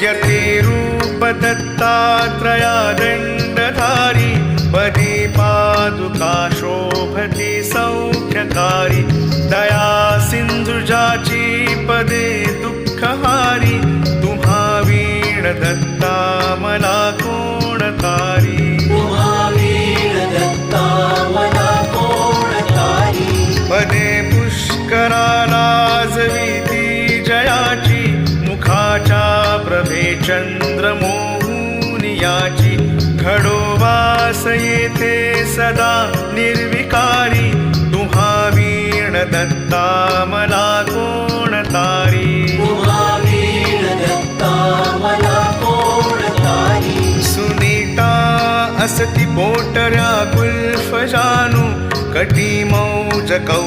यतिरूप दत्तात्रया दण्डधारी पदी पादुका शोभति सौख्यकारी दया सिंधुजाची पदे दुःखहारी तुम्हा वीण दत्ता मला कोण तारी पदे पुष्कराला जविती जयाची मुखाच्या प्रभे चंद्रमोहुनियाची खडोवास येथे सदा निर्विकारी तुम्हा वीण दत्ता मला कोण तारी सुनीता असती पोटऱ्या गुल्फ जानू कटी मौज कौ